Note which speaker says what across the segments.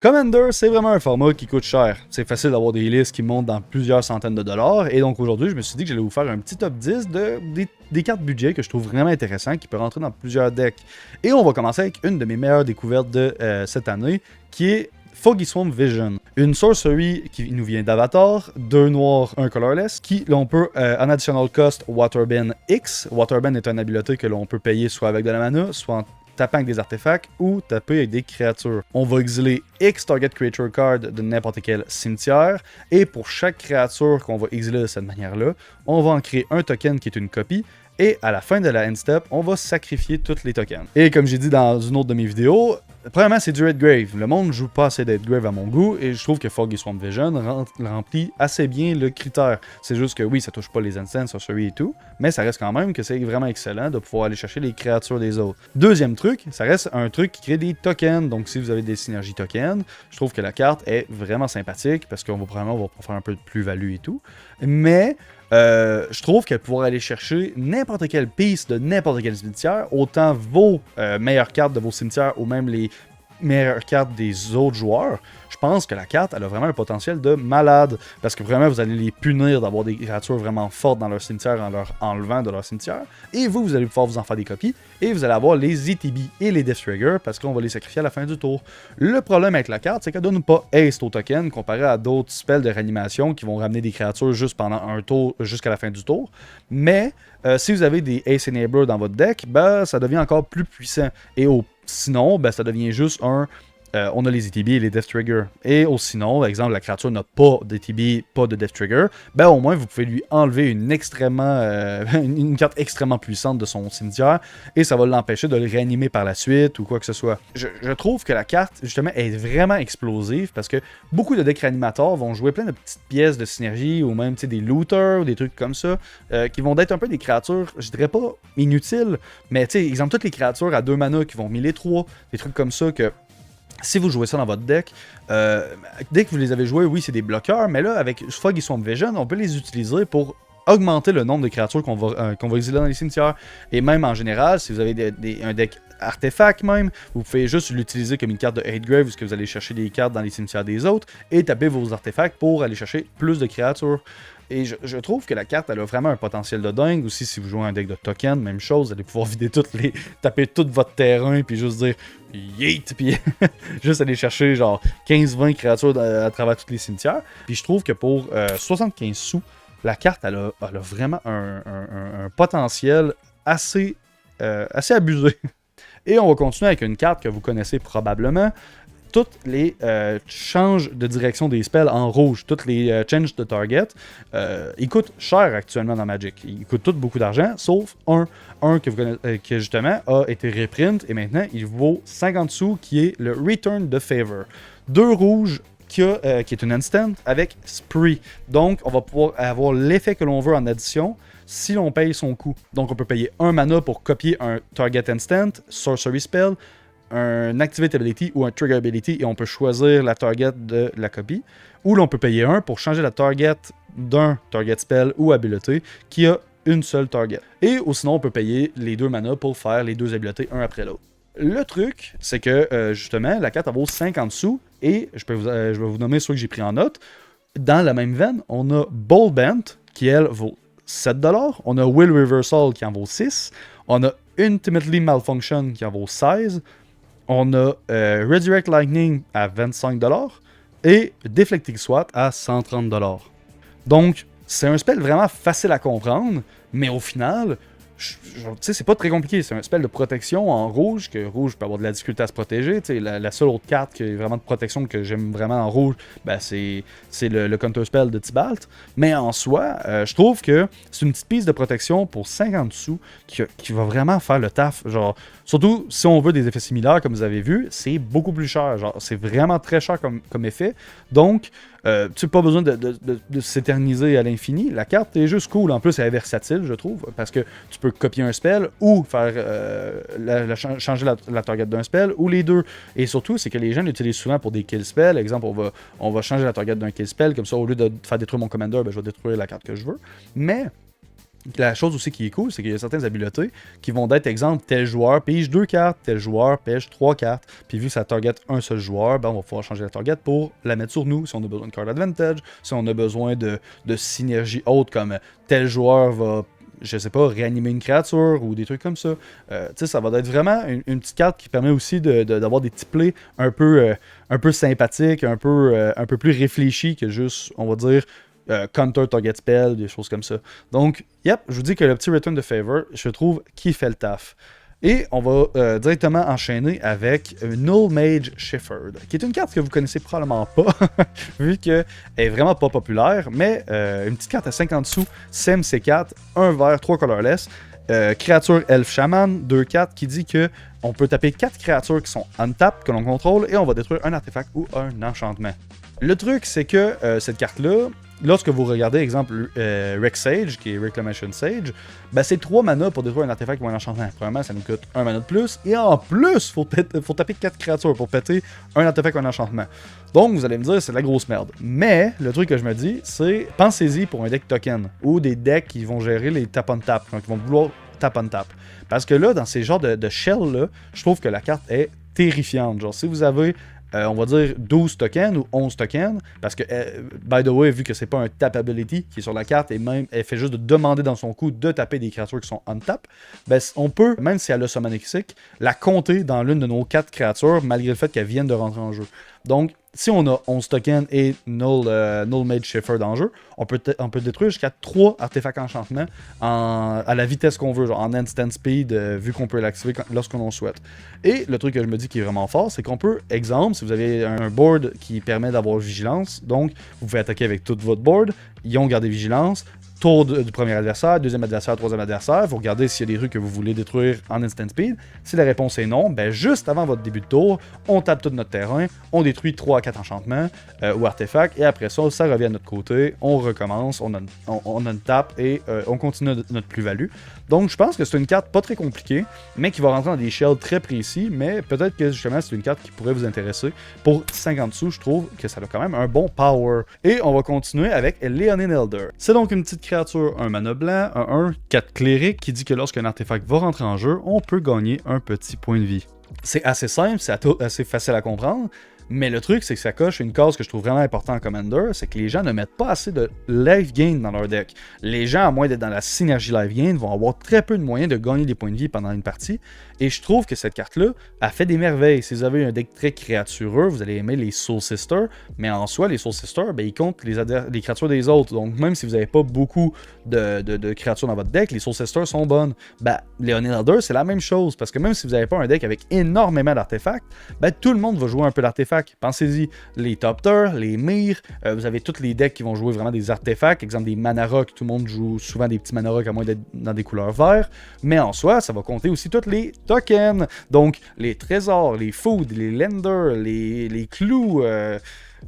Speaker 1: Commander, c'est vraiment un format qui coûte cher. C'est facile d'avoir des listes qui montent dans plusieurs centaines de dollars. Et donc aujourd'hui, je me suis dit que j'allais vous faire un petit top 10 des cartes budget que je trouve vraiment intéressant, qui peut rentrer dans plusieurs decks. Et on va commencer avec une de mes meilleures découvertes de cette année, qui est Foggy Swamp Vision. Une sorcery qui nous vient d'Avatar, 2 noirs, 1 colorless, qui l'on peut en additional cost Waterbend X. Waterbend est une habileté que l'on peut payer soit avec de la mana, soit en tapant avec des artefacts ou taper avec des créatures. On va exiler X target creature card de n'importe quel cimetière et pour chaque créature qu'on va exiler de cette manière-là, on va en créer un token qui est une copie. Et à la fin de la end step, on va sacrifier tous les tokens. Et comme j'ai dit dans une autre de mes vidéos, premièrement, c'est du Red Grave. Le monde ne joue pas assez Red Grave à mon goût, et je trouve que Foggy Swamp Vision remplit assez bien le critère. C'est juste que oui, ça touche pas les instants, sorcery et tout, mais ça reste quand même que c'est vraiment excellent de pouvoir aller chercher les créatures des autres. Deuxième truc, ça reste un truc qui crée des tokens. Donc si vous avez des synergies tokens, je trouve que la carte est vraiment sympathique, parce qu'on va probablement faire un peu de plus-value et tout. Mais je trouve qu'elle pourrait aller chercher n'importe quelle piece de n'importe quel cimetière, autant vos meilleures cartes de vos cimetières ou même les meilleures cartes des autres joueurs. Je pense que la carte, elle a vraiment un potentiel de malade, parce que vraiment vous allez les punir d'avoir des créatures vraiment fortes dans leur cimetière en leur enlevant de leur cimetière, et vous allez pouvoir vous en faire des copies, et vous allez avoir les ETB et les Death Trigger, parce qu'on va les sacrifier à la fin du tour. Le problème avec la carte, c'est qu'elle donne pas haste au token, comparé à d'autres spells de réanimation qui vont ramener des créatures juste pendant un tour, jusqu'à la fin du tour, mais si vous avez des Ace Enabler dans votre deck, ben, ça devient encore plus puissant, et sinon, ben, ça devient juste on a les ETB et les Death Trigger. Et sinon, par exemple, la créature n'a pas d'ETB, pas de Death Trigger, ben au moins vous pouvez lui enlever une carte extrêmement puissante de son cimetière et ça va l'empêcher de le réanimer par la suite ou quoi que ce soit. Je trouve que la carte, justement, est vraiment explosive parce que beaucoup de decks réanimateurs vont jouer plein de petites pièces de synergie ou même des looters ou des trucs comme ça qui vont être un peu des créatures, je dirais pas inutiles, mais exemple, toutes les créatures à 2 mana qui vont 1003, des trucs comme ça que si vous jouez ça dans votre deck, dès que vous les avez joués, oui, c'est des bloqueurs, mais là, avec Foggy Swamp Vision, on peut les utiliser pour augmenter le nombre de créatures qu'on va exiler dans les cimetières. Et même en général, si vous avez un deck artefact même, vous pouvez juste l'utiliser comme une carte de Hate Grave, parce que vous allez chercher des cartes dans les cimetières des autres, et taper vos artefacts pour aller chercher plus de créatures. Et je trouve que la carte, elle a vraiment un potentiel de dingue. Aussi, si vous jouez un deck de tokens, même chose, vous allez pouvoir taper tout votre terrain, puis juste dire yeet, puis juste aller chercher genre 15-20 créatures à travers tous les cimetières. Puis je trouve que pour 75 sous, la carte, elle a vraiment un potentiel assez abusé. Et on va continuer avec une carte que vous connaissez probablement. Toutes les changes de direction des spells en rouge, toutes les change de target, ils coûtent cher actuellement dans Magic. Ils coûtent tous beaucoup d'argent, sauf un que vous connaissez, qui justement a été reprint et maintenant il vaut 50 sous, qui est le Return de Favor. 2 rouges qui est une instant avec Spree. Donc on va pouvoir avoir l'effet que l'on veut en addition si l'on paye son coût. Donc on peut payer 1 mana pour copier un target instant, sorcery spell, un Activate Ability ou un Trigger Ability et on peut choisir la target de la copie. Ou l'on peut payer 1 pour changer la target d'un target spell ou ability qui a une seule target. Et ou sinon on peut payer les 2 mana pour faire les 2 habiletés un après l'autre. Le truc, c'est que justement, la carte elle vaut 50 sous et je vais vous nommer ceux que j'ai pris en note. Dans la même veine, on a Bold Bent qui elle vaut 7$. On a Will Reversal qui en vaut 6$. On a Ultimately Malfunction qui en vaut 16$. On a Redirect Lightning à 25$ et Deflecting Swat à 130$. Donc, c'est un spell vraiment facile à comprendre, mais au final, c'est pas très compliqué. C'est un spell de protection en rouge, que rouge peut avoir de la difficulté à se protéger. La seule autre carte qui est vraiment de protection que j'aime vraiment en rouge, ben c'est le counter spell de Tibalt. Mais en soi, je trouve que c'est une petite piece de protection pour 50 sous qui va vraiment faire le taf. Genre, surtout si on veut des effets similaires, comme vous avez vu, c'est beaucoup plus cher. Genre, c'est vraiment très cher comme effet. Donc, tu n'as pas besoin de s'éterniser à l'infini. La carte est juste cool. En plus, elle est versatile, je trouve, parce que tu peux copier un spell ou faire changer la target d'un spell, ou les deux. Et surtout, c'est que les gens l'utilisent souvent pour des kill spells. Exemple, on va changer la target d'un kill spell, comme ça, au lieu de faire détruire mon commander, ben, je vais détruire la carte que je veux. Mais La chose aussi qui est cool, c'est qu'il y a certaines habiletés qui vont être, exemple, tel joueur pige 2 cartes, tel joueur pige 3 cartes. Puis vu que ça target un seul joueur, ben on va pouvoir changer la target pour la mettre sur nous, si on a besoin de card advantage, si on a besoin de synergie haute, comme tel joueur va, je sais pas, réanimer une créature ou des trucs comme ça. Tu sais, ça va être vraiment une petite carte qui permet aussi d'avoir des petits plays un peu sympathiques, un peu plus réfléchis que juste, on va dire, counter target spell, des choses comme ça. Donc, yep, je vous dis que le petit Return de Favor, je trouve qu'il fait le taf. Et on va directement enchaîner avec Null Mage Shepherd, qui est une carte que vous connaissez probablement pas, vu qu'elle est vraiment pas populaire, mais une petite carte à 50 sous, Sem C4, 1 vert, 3 colorless, créature Elf Shaman, 2-4, qui dit que on peut taper 4 créatures qui sont untap, que l'on contrôle, et on va détruire un artefact ou un enchantement. Le truc, c'est que cette carte-là, lorsque vous regardez, exemple, Rex Sage, qui est Reclamation Sage, ben c'est 3 mana pour détruire un artefact ou un enchantement. Premièrement, ça nous coûte 1 mana de plus, et en plus, faut taper 4 créatures pour péter un artefact ou un enchantement. Donc, vous allez me dire, c'est de la grosse merde. Mais, le truc que je me dis, c'est, pensez-y pour un deck token, ou des decks qui vont gérer les tap-on-tap, donc ils vont vouloir tap-on-tap. Parce que là, dans ces genres de shell-là, je trouve que la carte est terrifiante. Genre, si vous avez on va dire 12 tokens ou 11 tokens, parce que, by the way, vu que c'est pas un tap ability qui est sur la carte et même elle fait juste de demander dans son coup de taper des créatures qui sont untap, ben on peut, même si elle a Summon Exec, la compter dans l'une de nos 4 créatures malgré le fait qu'elles viennent de rentrer en jeu. Donc, si on a 11 tokens et Null Mage Shepherd en jeu, on peut détruire jusqu'à 3 artefacts enchantements à la vitesse qu'on veut, genre en instant speed, vu qu'on peut l'activer lorsqu'on le souhaite. Et le truc que je me dis qui est vraiment fort, c'est qu'on peut, exemple, si vous avez un board qui permet d'avoir vigilance, donc vous pouvez attaquer avec tout votre board, ils ont gardé vigilance, tour du premier adversaire, deuxième adversaire, troisième adversaire, vous regardez s'il y a des trucs que vous voulez détruire en instant speed. Si la réponse est non, ben juste avant votre début de tour, on tape tout notre terrain, on détruit 3 à 4 enchantements ou artefacts, et après ça, ça revient à notre côté, on recommence, on tape et on continue notre plus-value. Donc je pense que c'est une carte pas très compliquée, mais qui va rentrer dans des shells très précis, mais peut-être que justement c'est une carte qui pourrait vous intéresser. Pour 50 sous, je trouve que ça a quand même un bon power. Et on va continuer avec Leonin Elder. C'est donc une petite créature, un mana blanc, un 4 cléric, qui dit que lorsqu'un artefact va rentrer en jeu, on peut gagner un petit point de vie. C'est assez simple, c'est assez facile à comprendre, mais le truc, c'est que ça coche une case que je trouve vraiment importante en Commander, c'est que les gens ne mettent pas assez de life gain dans leur deck. Les gens, à moins d'être dans la synergie life gain, vont avoir très peu de moyens de gagner des points de vie pendant une partie, et je trouve que cette carte-là a fait des merveilles. Si vous avez un deck très créatureux, vous allez aimer les Soul Sisters, mais en soi, les Soul Sisters, ben, ils comptent les créatures des autres, donc même si vous n'avez pas beaucoup de créatures dans votre deck, les Soul Sisters sont bonnes. Ben, Leonin Elder, c'est la même chose, parce que même si vous n'avez pas un deck avec énormément d'artefacts, ben, tout le monde va jouer un peu d'artefacts. Pensez-y, les Top Tier, les Myr, vous avez tous les decks qui vont jouer vraiment des artefacts, exemple des Mana Rock, tout le monde joue souvent des petits Mana Rock à moins d'être dans des couleurs verts, mais en soi, ça va compter aussi tous les tokens, donc les trésors, les food, les lenders, les clous,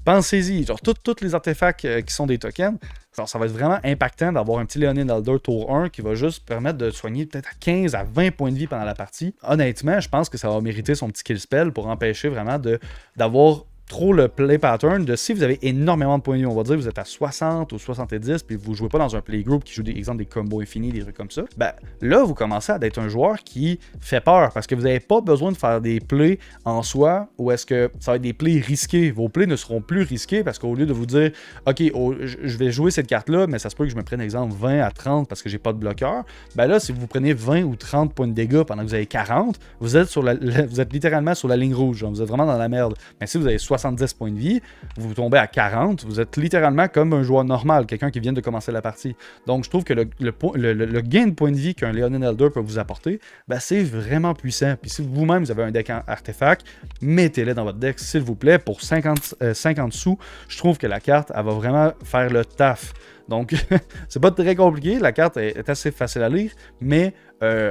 Speaker 1: pensez-y, genre tous les artefacts qui sont des tokens. Alors, ça va être vraiment impactant d'avoir un petit Leonin Elder tour 1 qui va juste permettre de soigner peut-être à 15 à 20 points de vie pendant la partie. Honnêtement, je pense que ça va mériter son petit kill spell pour empêcher vraiment d'avoir trop le play pattern de si vous avez énormément de points de vie, on va dire vous êtes à 60 ou 70 puis vous jouez pas dans un playgroup qui joue des exemples des combos infinis, des trucs comme ça, ben là vous commencez à être un joueur qui fait peur parce que vous n'avez pas besoin de faire des plays en soi ou est-ce que ça va être des plays risqués. Vos plays ne seront plus risqués parce qu'au lieu de vous dire ok, je vais jouer cette carte là mais ça se peut que je me prenne exemple 20 à 30 parce que j'ai pas de bloqueur, ben là si vous prenez 20 ou 30 points de dégâts pendant que vous avez 40, vous êtes littéralement sur la ligne rouge, genre, vous êtes vraiment dans la merde. Mais si vous avez 70 points de vie, vous tombez à 40, vous êtes littéralement comme un joueur normal, quelqu'un qui vient de commencer la partie. Donc je trouve que le gain de points de vie qu'un Leonin Elder peut vous apporter, ben, c'est vraiment puissant. Puis si vous-même vous avez un deck en artefact, mettez-les dans votre deck s'il vous plaît pour 50 sous. Je trouve que la carte, elle va vraiment faire le taf. Donc, c'est pas très compliqué, la carte est assez facile à lire, mais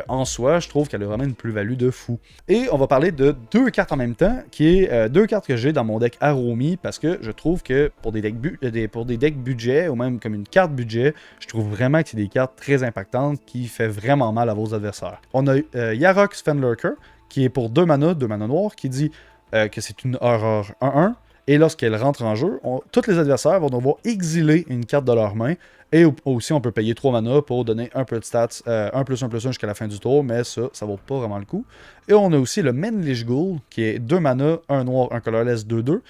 Speaker 1: en soi, je trouve qu'elle a vraiment une plus-value de fou. Et on va parler de 2 cartes en même temps, qui est 2 cartes que j'ai dans mon deck Aromi, parce que je trouve que pour des decks budget, ou même comme une carte budget, je trouve vraiment que c'est des cartes très impactantes qui fait vraiment mal à vos adversaires. On a Yarok Svenlurker, qui est pour 2 mana noirs, qui dit que c'est une horreur 1-1, Et lorsqu'elle rentre en jeu, tous les adversaires vont devoir exiler une carte de leur main. Et aussi, on peut payer 3 mana pour donner un peu de stats, 1+1+1 jusqu'à la fin du tour, mais ça vaut pas vraiment le coup. Et on a aussi le Menlish Ghoul, qui est 2 mana, 1 noir, 1 colorless, 2/2.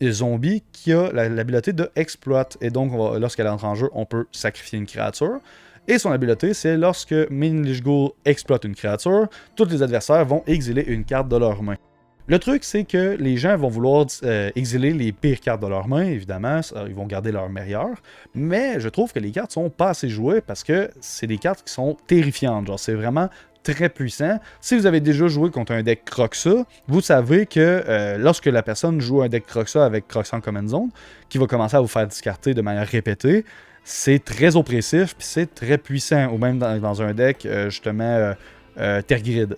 Speaker 1: Et zombie qui a l'habileté de exploit. Et donc, lorsqu'elle entre en jeu, on peut sacrifier une créature. Et son habileté, c'est lorsque Menlish Ghoul exploite une créature, tous les adversaires vont exiler une carte de leur main. Le truc, c'est que les gens vont vouloir exiler les pires cartes de leur main, évidemment, ils vont garder leur meilleures, mais je trouve que les cartes sont pas assez jouées parce que c'est des cartes qui sont terrifiantes, genre c'est vraiment très puissant. Si vous avez déjà joué contre un deck Kroxa, vous savez que lorsque la personne joue un deck Kroxa avec Kroxa en Command Zone, qui va commencer à vous faire discarter de manière répétée, c'est très oppressif, puis c'est très puissant, ou même dans un deck, justement... Tergrid.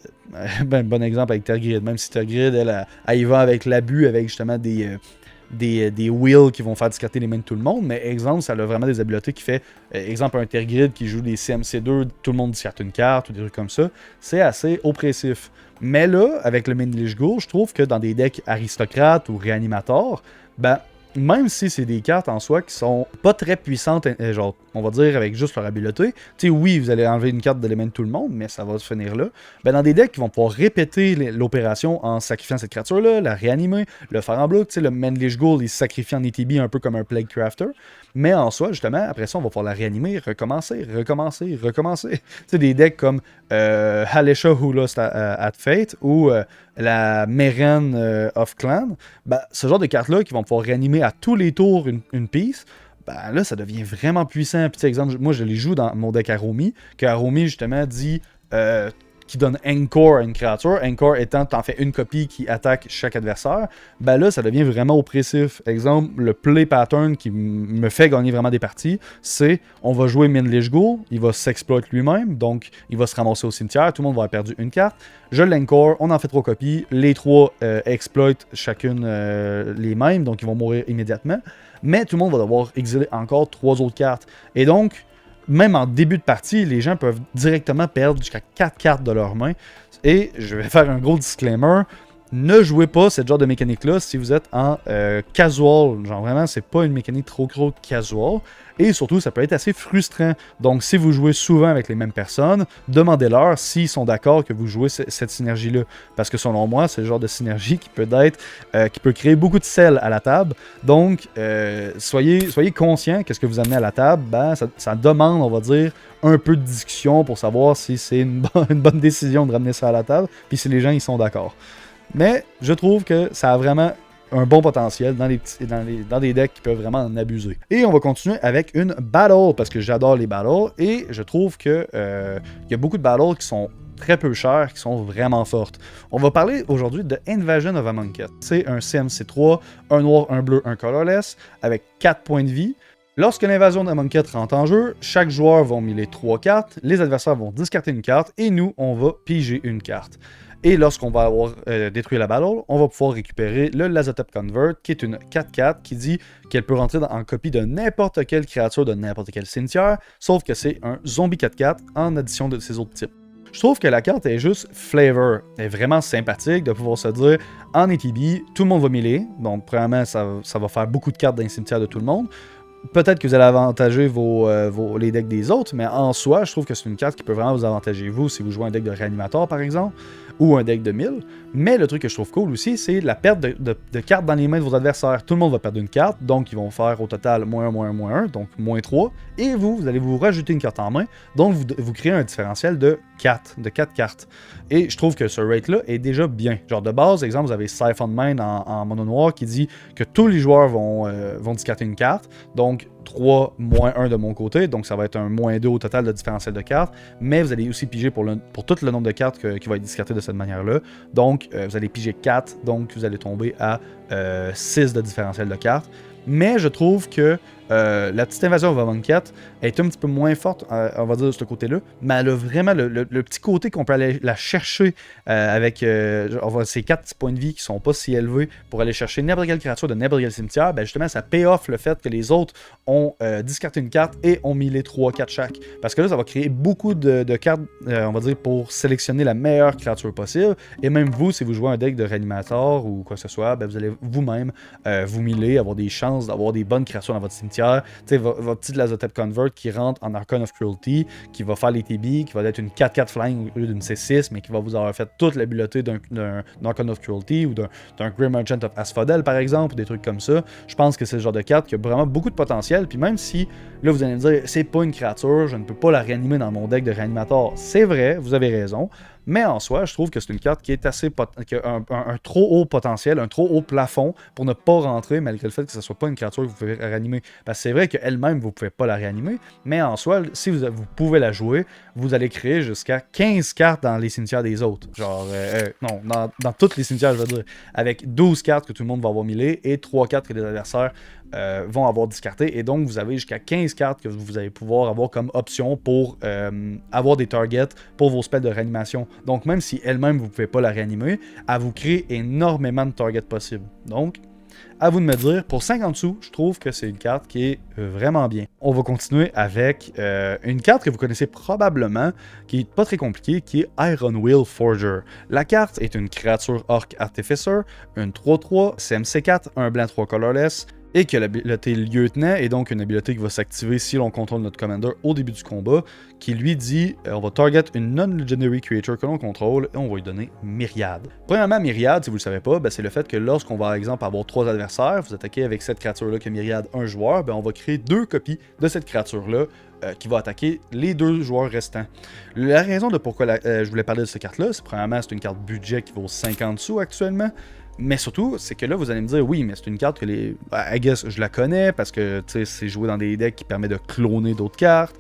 Speaker 1: Bon exemple avec Tergrid. Même si Tergrid, elle y va avec l'abus, avec justement des wheels qui vont faire discarter les mains de tout le monde. Mais exemple, ça a vraiment des habiletés qui fait... exemple, un Tergrid qui joue des CMC2, tout le monde discarte une carte ou des trucs comme ça. C'est assez oppressif. Mais là, avec le Menlish Ghoul, je trouve que dans des decks aristocrates ou réanimateurs, ben... même si c'est des cartes en soi qui sont pas très puissantes, genre, on va dire, avec juste leur habileté, tu sais, oui, vous allez enlever une carte de l'élément de tout le monde, mais ça va se finir là. Ben, dans des decks qui vont pouvoir répéter l'opération en sacrifiant cette créature-là, la réanimer, le faire en bloc, tu sais, le Menlish Ghoul, il se sacrifie en ETB un peu comme un Plague Crafter, mais en soi, justement, après ça, on va pouvoir la réanimer, recommencer. Tu sais, des decks comme Halisha Who Lost at Fate ou la Meren of Clan, ben, ce genre de cartes-là qui vont pouvoir réanimer à tous les tours une piece, ben là, ça devient vraiment puissant. Puis, exemple, moi, je les joue dans mon deck Aromi, que Aromi, justement, dit qui donne Encore à une créature. Encore étant, t'en fais une copie qui attaque chaque adversaire. Ben là, ça devient vraiment oppressif. Exemple, le play pattern qui me fait gagner vraiment des parties, c'est on va jouer Menlish Ghoul, il va s'exploiter lui-même, donc il va se ramasser au cimetière, tout le monde va avoir perdu une carte. Je l'encore, on en fait 3 copies, les 3 exploitent chacune les mêmes, donc ils vont mourir immédiatement. Mais tout le monde va devoir exiler encore 3 autres cartes. Et donc, même en début de partie, les gens peuvent directement perdre jusqu'à 4 cartes de leur main. Et je vais faire un gros disclaimer. Ne jouez pas ce genre de mécanique-là si vous êtes en casual. Genre vraiment, c'est pas une mécanique trop casual. Et surtout, ça peut être assez frustrant. Donc, si vous jouez souvent avec les mêmes personnes, demandez-leur s'ils sont d'accord que vous jouez cette synergie-là. Parce que selon moi, c'est le genre de synergie qui peut créer beaucoup de sel à la table. Donc, soyez conscients que ce que vous amenez à la table, ben, ça demande, on va dire, un peu de discussion pour savoir si c'est une bonne décision de ramener ça à la table, puis si les gens ils sont d'accord. Mais je trouve que ça a vraiment un bon potentiel dans des decks qui peuvent vraiment en abuser. Et on va continuer avec une battle, parce que j'adore les battles, et je trouve que y a beaucoup de battles qui sont très peu chères, qui sont vraiment fortes. On va parler aujourd'hui de Invasion of Amonkhet. C'est un CMC3, un noir, un bleu, un colorless, avec 4 points de vie. Lorsque l'invasion d'Amonkhet rentre en jeu, chaque joueur va miler 3 cartes, les adversaires vont discarter une carte, et nous, on va piger une carte. Et lorsqu'on va avoir détruit la battle, on va pouvoir récupérer le Lazotep Convert, qui est une 4/4 qui dit qu'elle peut rentrer en copie de n'importe quelle créature de n'importe quel cimetière, sauf que c'est un zombie 4/4 en addition de ses autres types. Je trouve que la carte est juste flavor. Elle est vraiment sympathique de pouvoir se dire, en ETB, tout le monde va mêler, donc premièrement, ça va faire beaucoup de cartes dans les cimetières de tout le monde. Peut-être que vous allez avantager les decks des autres, mais en soi, je trouve que c'est une carte qui peut vraiment vous avantager vous si vous jouez un deck de réanimateur, par exemple, ou un deck de 1000. Mais le truc que je trouve cool aussi, c'est la perte de cartes dans les mains de vos adversaires. Tout le monde va perdre une carte, donc ils vont faire au total -1, -1, donc -3. Et vous allez vous rajouter une carte en main, donc vous créez un différentiel de 4 cartes. Et je trouve que ce rate-là est déjà bien. Genre de base, exemple, vous avez Siphon Mine en mono noir qui dit que tous les joueurs vont discarter une carte, donc 3 -1 de mon côté, donc ça va être un -2 au total de différentiel de cartes, mais vous allez aussi piger pour tout le nombre de cartes qui va être discarté de cette manière-là. Donc vous allez piger 4, donc vous allez tomber à 6 de différentiel de cartes. Mais je trouve que La petite invasion of Amonkhet est un petit peu moins forte, on va dire, de ce côté-là, mais elle a vraiment le petit côté qu'on peut aller la chercher avec ces 4 petits points de vie qui sont pas si élevés pour aller chercher n'importe quelle créature de n'importe quel cimetière. Ben justement, ça paye off le fait que les autres ont discarté une carte et ont mis les 3-4 chaque. Parce que là, ça va créer beaucoup de cartes, on va dire, pour sélectionner la meilleure créature possible. Et même vous, si vous jouez un deck de réanimateur ou quoi que ce soit, ben vous allez vous-même vous miller, avoir des chances d'avoir des bonnes créatures dans votre cimetière. Tu sais, votre petit Lazotep Convert qui rentre en Archon of Cruelty, qui va faire les TB, qui va être une 4-4 flying au lieu d'une C6, mais qui va vous avoir fait toute l'habileté d'un Archon of Cruelty ou d'un Grim Merchant of Asphodel, par exemple, ou des trucs comme ça. Je pense que c'est le genre de carte qui a vraiment beaucoup de potentiel. Puis même si, là, vous allez me dire, c'est pas une créature, je ne peux pas la réanimer dans mon deck de réanimateur, c'est vrai, vous avez raison. Mais en soi, je trouve que c'est une carte qui est assez qui a un trop haut potentiel, un trop haut plafond pour ne pas rentrer, malgré le fait que ce ne soit pas une créature que vous pouvez réanimer. Parce que c'est vrai qu'elle-même, vous ne pouvez pas la réanimer, mais en soi, si vous pouvez la jouer, vous allez créer jusqu'à 15 cartes dans les cimetières des autres. Genre, non, dans tous les cimetières, je veux dire, avec 12 cartes que tout le monde va avoir millées et 3 cartes que les adversaires vont avoir discarté, et donc vous avez jusqu'à 15 cartes que vous allez pouvoir avoir comme option pour avoir des targets pour vos spells de réanimation. Donc même si elle-même vous ne pouvez pas la réanimer, elle vous crée énormément de targets possibles. Donc, à vous de me dire, pour 50 sous, je trouve que c'est une carte qui est vraiment bien. On va continuer avec une carte que vous connaissez probablement, qui est pas très compliquée, qui est Ironwill Forger. La carte est une créature Orc Artificer, une 3-3, CMC4, un blanc 3 colorless, et qui a l'habileté lieutenant, et donc une habileté qui va s'activer si l'on contrôle notre commander au début du combat, qui lui dit on va target une non-legendary creature que l'on contrôle et on va lui donner Myriade. Premièrement, Myriade, si vous ne le savez pas, ben, c'est le fait que lorsqu'on va par exemple avoir 3 adversaires, vous attaquez avec cette créature-là qui est Myriade un joueur, ben, on va créer 2 copies de cette créature-là qui va attaquer les 2 joueurs restants. La raison de pourquoi je voulais parler de cette carte-là, c'est premièrement c'est une carte budget qui vaut 50 sous actuellement. Mais surtout, c'est que là, vous allez me dire, oui, mais c'est une carte que I guess, je la connais parce que c'est joué dans des decks qui permet de cloner d'autres cartes.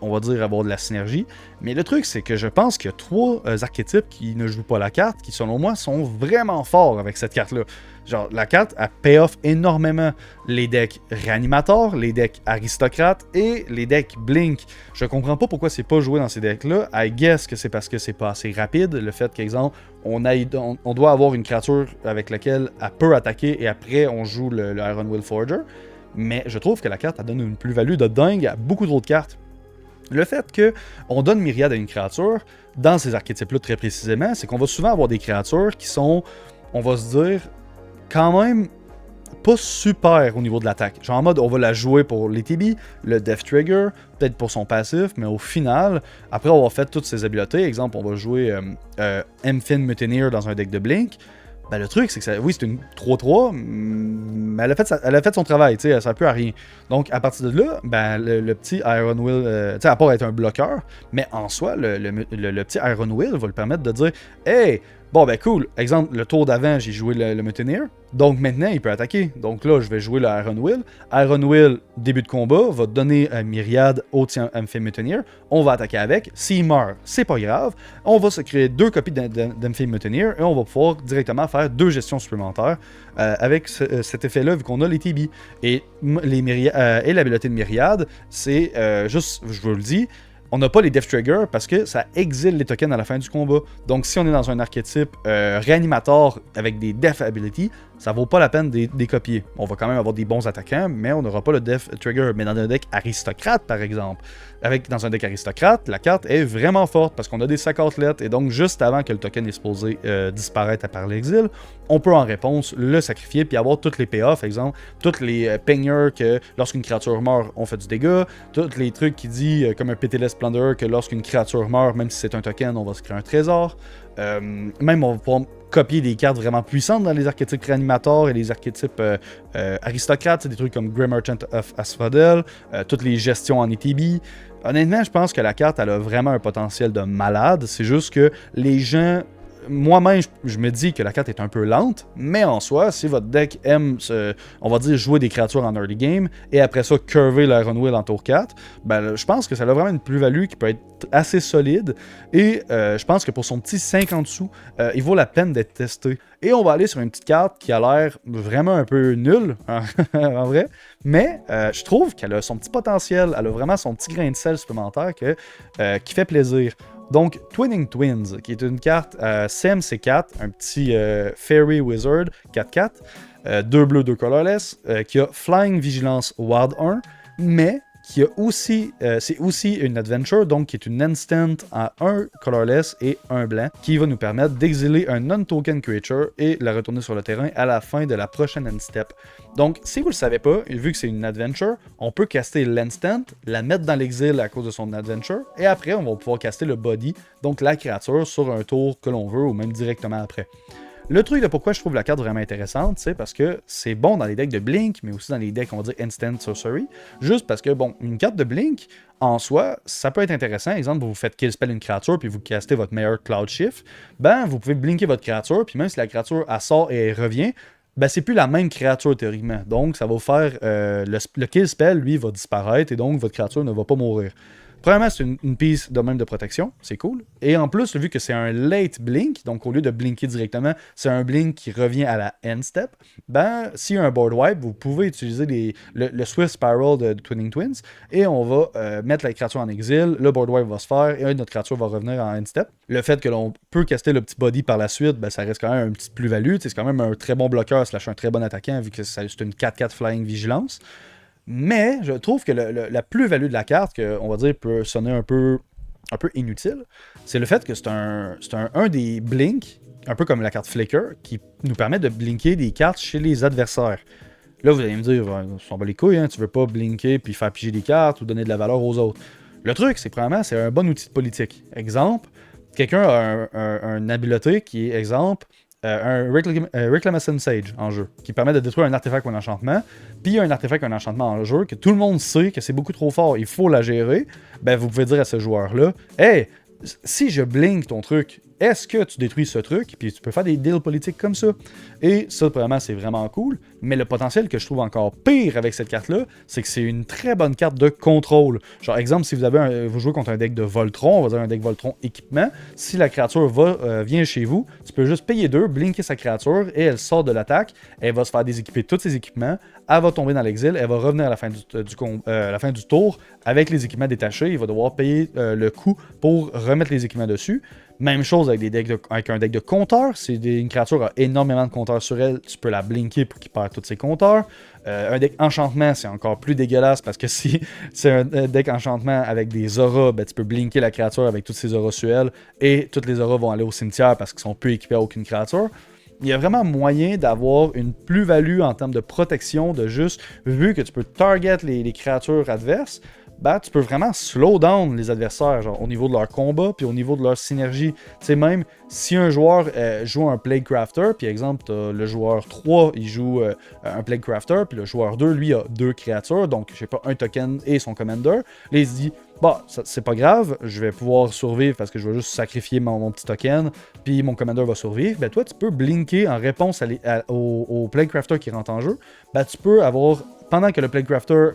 Speaker 1: On va dire avoir de la synergie. Mais le truc, c'est que je pense qu'il y a 3 archétypes qui ne jouent pas la carte, qui selon moi sont vraiment forts avec cette carte-là. Genre, la carte, elle pay off énormément les decks réanimateurs, les decks aristocrates et les decks blink. Je comprends pas pourquoi c'est pas joué dans ces decks-là. I guess que c'est parce que c'est pas assez rapide. Le fait qu'exemple, on doit avoir une créature avec laquelle elle peut attaquer et après on joue le Ironwill Forger. Mais je trouve que la carte, elle donne une plus-value de dingue à beaucoup d'autres cartes. Le fait qu'on donne Myriade à une créature, dans ces archétypes-là très précisément, c'est qu'on va souvent avoir des créatures qui sont, on va se dire, quand même pas super au niveau de l'attaque. Genre en mode, on va la jouer pour les TB, le Death Trigger, peut-être pour son passif, mais au final, après avoir fait toutes ses habiletés, exemple, on va jouer Amphin Mutineer dans un deck de Blink. Ben, le truc, c'est que oui, c'est une 3-3, mais elle a fait son travail, tu sais, ça ne peut à rien. Donc, à partir de là, ben, le petit Ironwill, tu sais, à part être un bloqueur, mais en soi, le petit Ironwill va lui permettre de dire hey, bon, ben cool, exemple, le tour d'avant, j'ai joué le Mutineer, donc maintenant, il peut attaquer. Donc là, je vais jouer le Ironwill. Ironwill, début de combat, va donner Myriade au Amphin Mutineer. On va attaquer avec. S'il meurt, c'est pas grave. On va se créer 2 copies d'Amphin Mutineer et on va pouvoir directement faire 2 gestions supplémentaires avec cet effet-là, vu qu'on a les TB. Et l'habileté de Myriade, c'est juste, je vous le dis, on n'a pas les Death Trigger parce que ça exile les tokens à la fin du combat. Donc si on est dans un archétype réanimateur avec des Death Ability, ça vaut pas la peine de copier. On va quand même avoir des bons attaquants, mais on n'aura pas le Death Trigger. Mais dans un deck aristocrate, par exemple, dans un deck aristocrate, la carte est vraiment forte parce qu'on a des sacs outlet et donc juste avant que le token est supposé disparaître à part l'exil, on peut en réponse le sacrifier puis avoir toutes les payoffs, exemple, toutes les pingers que lorsqu'une créature meurt, on fait du dégât, tous les trucs qui dit comme un Pitiless Plunder que lorsqu'une créature meurt, même si c'est un token, on va se créer un trésor. Même on va pouvoir copier des cartes vraiment puissantes dans les archétypes réanimateurs et les archétypes aristocrates, des trucs comme Grim Merchant of Asphodel, toutes les gestions en ETB. Honnêtement, je pense que la carte elle a vraiment un potentiel de malade. C'est juste que les gens moi-même, je me dis que la carte est un peu lente, mais en soi, si votre deck aime, on va dire, jouer des créatures en early game, et après ça, curver la Runwheel en tour 4, ben, je pense que ça a vraiment une plus-value qui peut être assez solide, et je pense que pour son petit 50 sous, il vaut la peine d'être testé. Et on va aller sur une petite carte qui a l'air vraiment un peu nulle, en vrai, mais je trouve qu'elle a son petit potentiel, elle a vraiment son petit grain de sel supplémentaire qui fait plaisir. Donc, Twinning Twins, qui est une carte CMC4, un petit Fairy Wizard 4-4, 2 bleus, 2 colorless, qui a Flying Vigilance Wild 1, mais qui a aussi, c'est aussi une adventure, donc qui est une instant à 1 colorless et 1 blanc, qui va nous permettre d'exiler un non-token creature et la retourner sur le terrain à la fin de la prochaine end step. Donc, si vous ne le savez pas, vu que c'est une adventure, on peut caster l'instant, la mettre dans l'exil à cause de son adventure, et après, on va pouvoir caster le body, donc la créature, sur un tour que l'on veut, ou même directement après. Le truc de pourquoi je trouve la carte vraiment intéressante, c'est parce que c'est bon dans les decks de Blink, mais aussi dans les decks, on va dire, Instant Sorcery. Juste parce que, bon, une carte de Blink, en soi, ça peut être intéressant. Exemple, vous faites kill spell une créature, puis vous castez votre meilleur Cloud Shift. Ben, vous pouvez blinker votre créature, puis même si la créature, elle sort et elle revient, ben, c'est plus la même créature théoriquement. Donc, ça va vous faire. Le kill spell, lui, va disparaître, et donc votre créature ne va pas mourir. Premièrement, c'est une piece de même de protection, c'est cool. Et en plus, vu que c'est un late blink, donc au lieu de blinker directement, c'est un blink qui revient à la end step, ben, s'il y a un board wipe, vous pouvez utiliser le Swift Spiral de Twinning Twins, et on va mettre la créature en exil, le board wipe va se faire, et notre créature va revenir en end step. Le fait que l'on peut caster le petit body par la suite, ben, ça reste quand même une petite plus-value, c'est quand même un très bon bloqueur, slash un très bon attaquant, vu que c'est une 4-4 Flying Vigilance. Mais je trouve que la plus-value de la carte, que on va dire peut sonner un peu inutile, c'est le fait que c'est un des blinks, un peu comme la carte Flicker, qui nous permet de blinker des cartes chez les adversaires. Là, vous allez me dire, on s'en bat les couilles, hein, tu veux pas blinker puis faire piger des cartes ou donner de la valeur aux autres. Le truc, c'est premièrement, c'est un bon outil de politique. Exemple, quelqu'un a un habileté qui est, exemple, un Reclamation Sage en jeu, qui permet de détruire un artefact ou un enchantement, puis un artefact ou un enchantement en jeu, que tout le monde sait que c'est beaucoup trop fort, il faut la gérer, ben vous pouvez dire à ce joueur-là, « Hey, si je blink ton truc, est-ce que tu détruis ce truc? » Puis tu peux faire des deals politiques comme ça. Et ça, vraiment, c'est vraiment cool. Mais le potentiel que je trouve encore pire avec cette carte-là, c'est que c'est une très bonne carte de contrôle. Genre, exemple, si vous jouez contre un deck de Voltron, on va dire un deck Voltron équipement, si la créature vient chez vous, tu peux juste payer 2, blinker sa créature, et elle sort de l'attaque, elle va se faire déséquiper de tous ses équipements, elle va tomber dans l'exil, elle va revenir à la fin du tour avec les équipements détachés, il va devoir payer le coût pour remettre les équipements dessus. Même chose avec avec un deck de compteurs. Si une créature a énormément de compteurs sur elle, tu peux la blinker pour qu'il perd tous ses compteurs. Un deck enchantement, c'est encore plus dégueulasse parce que si c'est un deck enchantement avec des auras, ben, tu peux blinker la créature avec toutes ses auras sur elle et toutes les auras vont aller au cimetière parce qu'ils sont plus équipés à aucune créature. Il y a vraiment moyen d'avoir une plus-value en termes de protection, de juste, vu que tu peux target les créatures adverses, ben, tu peux vraiment slow down les adversaires, genre au niveau de leur combat, puis au niveau de leur synergie. Tu sais, même si un joueur joue un Plaguecrafter, puis exemple, le joueur 3, il joue un Plaguecrafter, puis le joueur 2, lui, a 2 créatures, donc je sais pas, un token et son commander. Là, il se dit, bah, c'est pas grave, je vais pouvoir survivre parce que je vais juste sacrifier mon petit token, puis mon commander va survivre. Ben, toi, tu peux blinker en réponse au Plaguecrafter qui rentre en jeu. Ben, tu peux avoir, pendant que le Plaguecrafter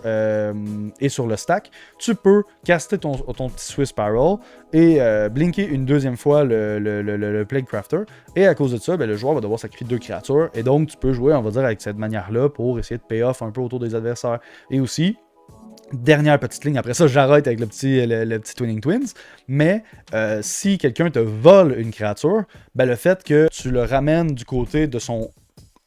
Speaker 1: est sur le stack, tu peux caster ton petit Swift Spiral et blinker une deuxième fois le Plaguecrafter. Et à cause de ça, ben, le joueur va devoir sacrifier 2 créatures. Et donc, tu peux jouer, on va dire, avec cette manière-là pour essayer de pay off un peu autour des adversaires. Et aussi, dernière petite ligne, après ça j'arrête avec le petit Twinning Twins, mais si quelqu'un te vole une créature, ben, le fait que tu le ramènes du côté de son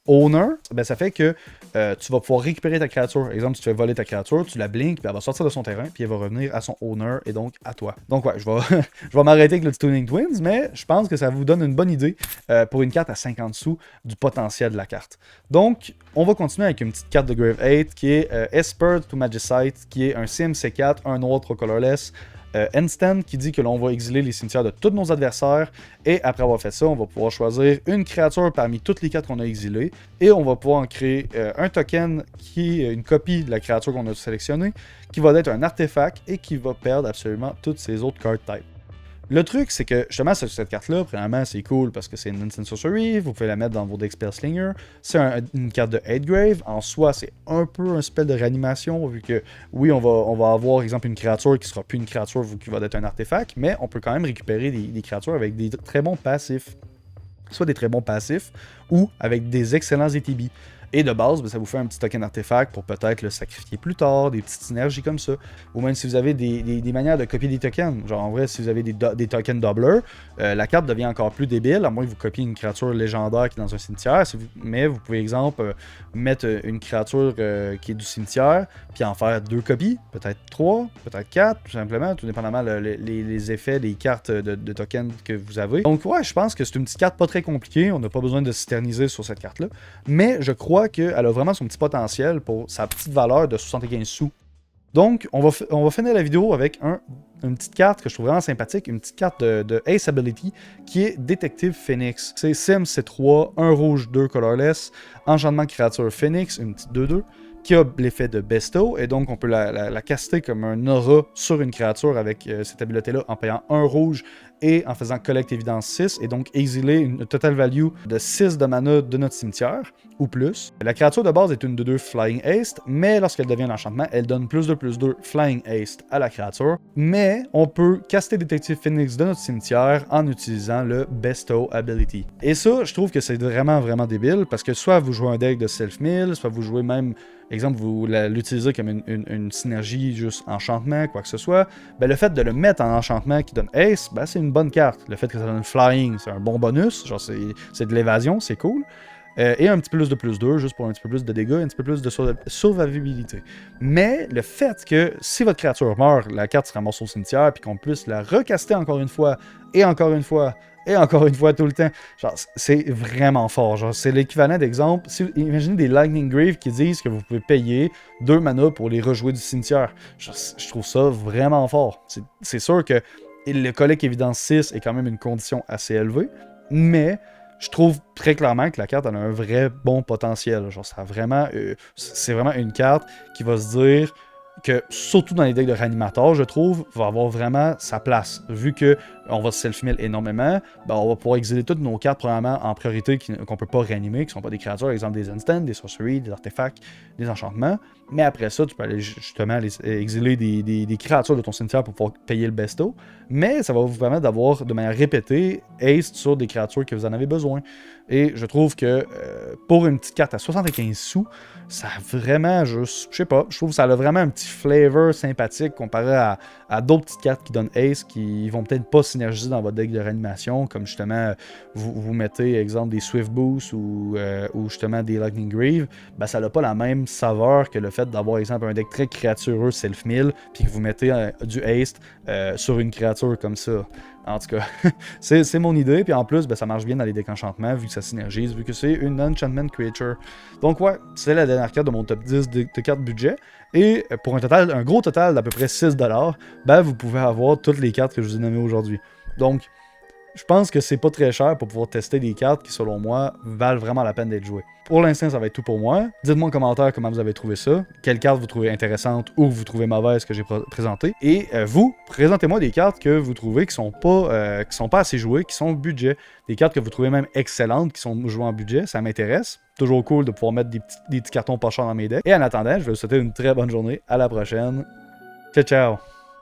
Speaker 1: owner, ben, ça fait que tu vas pouvoir récupérer ta créature. Exemple, si tu fais voler ta créature, tu la blinkes, puis elle va sortir de son terrain, puis elle va revenir à son owner et donc à toi. Donc ouais, je vais m'arrêter avec le petit Twinning Twins, mais je pense que ça vous donne une bonne idée pour une carte à 50 sous du potentiel de la carte. Donc, on va continuer avec une petite carte de Grave 8 qui est Esper to Magicite, qui est un CMC4, un autre colorless. Instant qui dit que l'on va exiler les cimetières de tous nos adversaires et après avoir fait ça, on va pouvoir choisir une créature parmi toutes les 4 qu'on a exilées et on va pouvoir en créer un token qui est une copie de la créature qu'on a sélectionnée qui va être un artefact et qui va perdre absolument toutes ses autres card types. Le truc, c'est que justement, cette carte-là, premièrement, c'est cool parce que c'est une Instant Sorcery, vous pouvez la mettre dans vos deck Spell Slinger. C'est une carte de Headgrave. En soi, c'est un peu un spell de réanimation, vu que, oui, on va avoir, exemple, une créature qui sera plus une créature, vu qu'il va être un artefact, mais on peut quand même récupérer des créatures avec des très bons passifs. Soit des très bons passifs, ou avec des excellents ETB. Et de base, ben, ça vous fait un petit token artefact pour peut-être le sacrifier plus tard, des petites synergies comme ça. Ou même si vous avez des manières de copier des tokens. Genre en vrai, si vous avez des tokens doublers, la carte devient encore plus débile, à moins que vous copiez une créature légendaire qui est dans un cimetière. Mais vous pouvez, exemple, mettre une créature qui est du cimetière, puis en faire 2 copies, peut-être 3, peut-être 4, tout simplement, tout dépendamment les effets des cartes de tokens que vous avez. Donc ouais, je pense que c'est une petite carte pas très compliquée, on n'a pas besoin de s'éterniser sur cette carte-là. Mais je crois qu'elle a vraiment son petit potentiel pour sa petite valeur de 75 sous. Donc, on va finir la vidéo avec une petite carte que je trouve vraiment sympathique, une petite carte de Ace Ability qui est Détective Phoenix. C'est Sim, c'est 3, 1 rouge, 2 colorless, enchantement créature Phoenix, une petite 2-2, qui a l'effet de Bestow, et donc on peut la caster comme un aura sur une créature avec cette habileté-là en payant 1 rouge et en faisant Collect Évidence 6, et donc exiler une total value de 6 de mana de notre cimetière, ou plus. La créature de base est une 2-2 Flying Haste, mais lorsqu'elle devient un enchantement, elle donne +2/+2 Flying Haste à la créature, mais on peut caster Détective Phoenix de notre cimetière en utilisant le Bestow Ability. Et ça, je trouve que c'est vraiment débile, parce que soit vous jouez un deck de self-mill, soit vous jouez même, exemple, vous l'utilisez comme une synergie juste enchantement, quoi que ce soit, ben le fait de le mettre en enchantement qui donne Ace, ben c'est une bonne carte. Le fait que ça donne Flying, c'est un bon bonus, genre c'est de l'évasion, c'est cool. Et un petit peu plus de +2, juste pour un petit peu plus de dégâts, un petit peu plus de survivabilité. Mais le fait que si votre créature meurt, la carte se ramasse au cimetière, puis qu'on puisse la recaster encore une fois, et encore une fois, et encore une fois tout le temps, genre c'est vraiment fort. Genre c'est l'équivalent d'exemple, imaginez des Lightning Grave qui disent que vous pouvez payer 2 mana pour les rejouer du cimetière. Genre, je trouve ça vraiment fort. C'est sûr que le Collect Évidence 6 est quand même une condition assez élevée, mais je trouve très clairement que la carte a un vrai bon potentiel. Genre, c'est vraiment une carte qui va se dire que, surtout dans les decks de réanimateur, je trouve, va avoir vraiment sa place. Vu qu'on va self-mill énormément, ben on va pouvoir exiler toutes nos cartes, premièrement, en priorité, qu'on peut pas réanimer, qui sont pas des créatures, par exemple des instants, des sorceries, des artefacts, des enchantements. Mais après ça, tu peux aller justement exiler des créatures de ton cimetière pour pouvoir payer le besto. Mais ça va vous permettre d'avoir, de manière répétée, haste sur des créatures que vous en avez besoin. Et je trouve que pour une petite carte à 75 sous, ça a vraiment juste, je sais pas, je trouve que ça a vraiment un petit flavor sympathique comparé à d'autres petites cartes qui donnent Ace qui vont peut-être pas synergiser dans votre deck de réanimation, comme justement vous mettez exemple des Swift Boost ou justement des Lightning Grave, ben ça n'a pas la même saveur que le fait d'avoir exemple un deck très créatureux self-mill puis que vous mettez du haste sur une créature comme ça. En tout cas, c'est mon idée. Puis en plus, ben, ça marche bien dans les decks enchantements, vu que ça synergise, vu que c'est une enchantment creature. Donc ouais, c'est la dernière carte de mon top 10 de cartes budget. Et pour un gros total d'à peu près 6$, ben, vous pouvez avoir toutes les cartes que je vous ai nommées aujourd'hui. Donc, je pense que c'est pas très cher pour pouvoir tester des cartes qui, selon moi, valent vraiment la peine d'être jouées. Pour l'instant, ça va être tout pour moi. Dites-moi en commentaire comment vous avez trouvé ça, quelles cartes vous trouvez intéressantes ou vous trouvez mauvaises que j'ai présentées. Et vous, présentez-moi des cartes que vous trouvez qui sont pas assez jouées, qui sont au budget. Des cartes que vous trouvez même excellentes, qui sont jouées en budget, ça m'intéresse. Toujours cool de pouvoir mettre des petits cartons pas chers dans mes decks. Et en attendant, je vais vous souhaiter une très bonne journée. À la prochaine. Ciao, ciao!